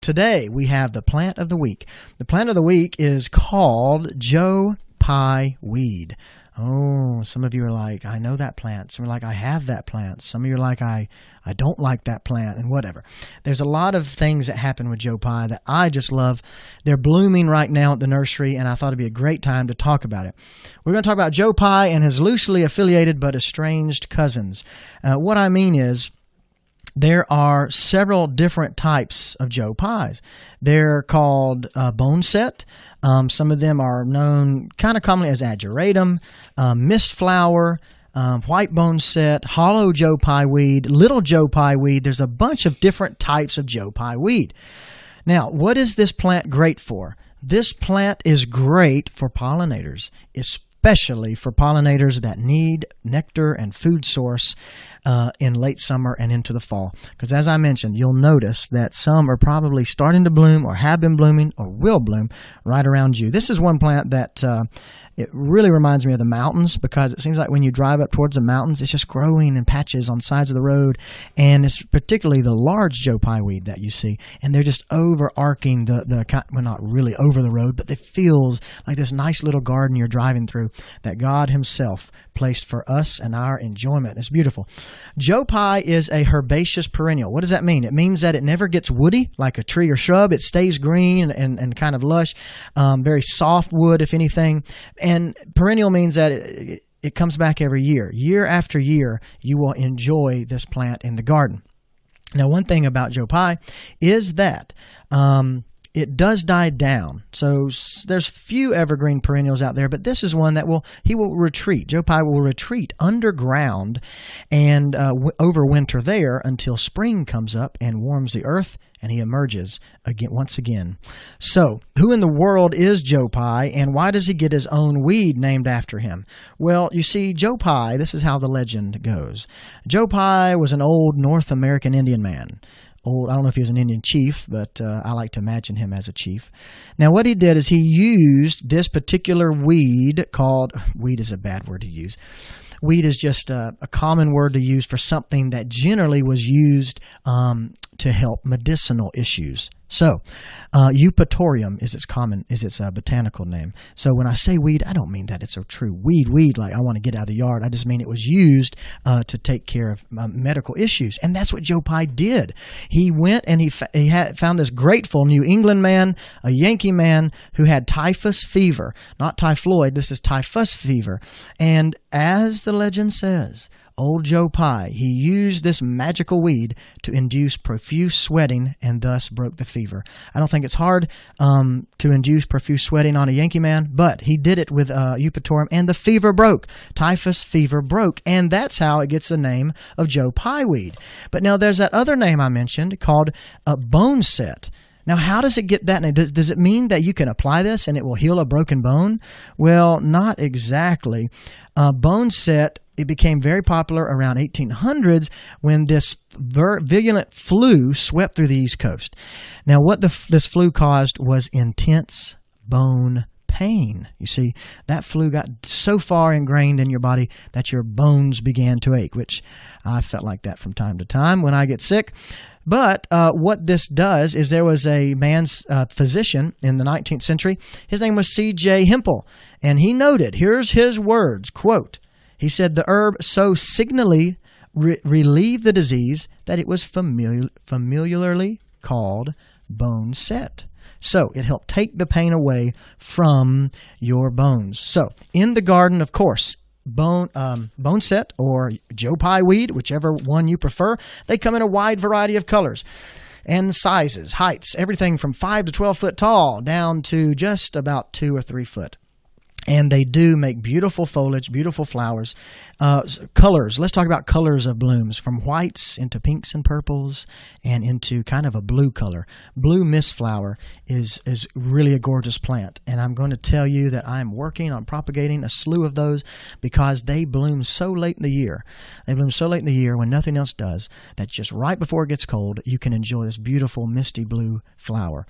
today we have the plant of the week. The plant of the week is called Joe Pye weed. Oh, some of you are like, I know that plant. Some are like, I have that plant. Some of you are like, I don't like that plant, and whatever. There's a lot of things that happen with Joe Pye that I just love. They're blooming right now at the nursery, and I thought it'd be a great time to talk about it. We're going to talk about Joe Pye and his loosely affiliated but estranged cousins. What I mean is, there are several different types of Joe Pyes. They're called boneset. Some of them are known kind of commonly as ageratum, mist flower, white boneset, hollow Joe Pye weed, little Joe Pye weed. There's a bunch of different types of Joe Pye weed. Now, what is this plant great for? This plant is great for pollinators, especially for pollinators that need nectar and food source in late summer and into the fall. Because as I mentioned, you'll notice that some are probably starting to bloom or have been blooming or will bloom right around you. This is one plant that it really reminds me of the mountains, because it seems like when you drive up towards the mountains, it's just growing in patches on sides of the road. And it's particularly the large Joe Pye weed that you see. And they're just overarching well, not really over the road, but it feels like this nice little garden you're driving through that God himself placed for us and our enjoyment. It's beautiful. Joe Pye is a herbaceous perennial. What does that mean? It means that it never gets woody like a tree or shrub. It stays green and kind of lush, very soft wood, if anything. And perennial means that it comes back every year. Year after year, you will enjoy this plant in the garden. Now, one thing about Joe Pye is that it does die down. So there's few evergreen perennials out there, but this is one that he will retreat. Joe Pye will retreat underground and overwinter there until spring comes up and warms the earth, and he emerges once again. So, who in the world is Joe Pye, and why does he get his own weed named after him? Well, you see, Joe Pye, this is how the legend goes. Joe Pye was an old North American Indian man. I don't know if he was an Indian chief, but I like to imagine him as a chief. Now, what he did is he used this particular weed weed is a bad word to use. Weed is just a common word to use for something that generally was used to help medicinal issues. So, Eupatorium is its botanical name. So when I say weed, I don't mean that it's a true weed like I want to get out of the yard. I just mean it was used to take care of medical issues. And that's what Joe Pye did. He went and he found this grateful New England man, a Yankee man, who had typhus fever. Not typhoid, this is typhus fever. And as the legend says, old Joe Pye, he used this magical weed to induce profuse sweating and thus broke the fever. I don't think it's hard to induce profuse sweating on a Yankee man, but he did it with Eupatorium, and the fever broke. Typhus fever broke, and that's how it gets the name of Joe Pye weed. But now there's that other name I mentioned called boneset. Now, how does it get that name? Does it mean that you can apply this and it will heal a broken bone? Well, not exactly. Boneset, it became very popular around 1800s when this virulent flu swept through the East Coast. Now, what this flu caused was intense bone pain. You see, that flu got so far ingrained in your body that your bones began to ache, which I felt like that from time to time when I get sick. But what this does is there was a man's physician in the 19th century. His name was C.J. Hempel, and he noted, here's his words, quote, he said, the herb so signally relieved the disease that it was familiarly called boneset. So it helped take the pain away from your bones. So in the garden, of course, boneset or Joe Pye weed, whichever one you prefer, they come in a wide variety of colors and sizes, heights, everything from 5 to 12 foot tall down to just about 2 or 3 foot. And they do make beautiful foliage, beautiful flowers. Colors, let's talk about colors of blooms, from whites into pinks and purples and into kind of a blue color. Blue mist flower is really a gorgeous plant. And I'm going to tell you that I'm working on propagating a slew of those because they bloom so late in the year. They bloom so late in the year when nothing else does, that just right before it gets cold, you can enjoy this beautiful misty blue flower.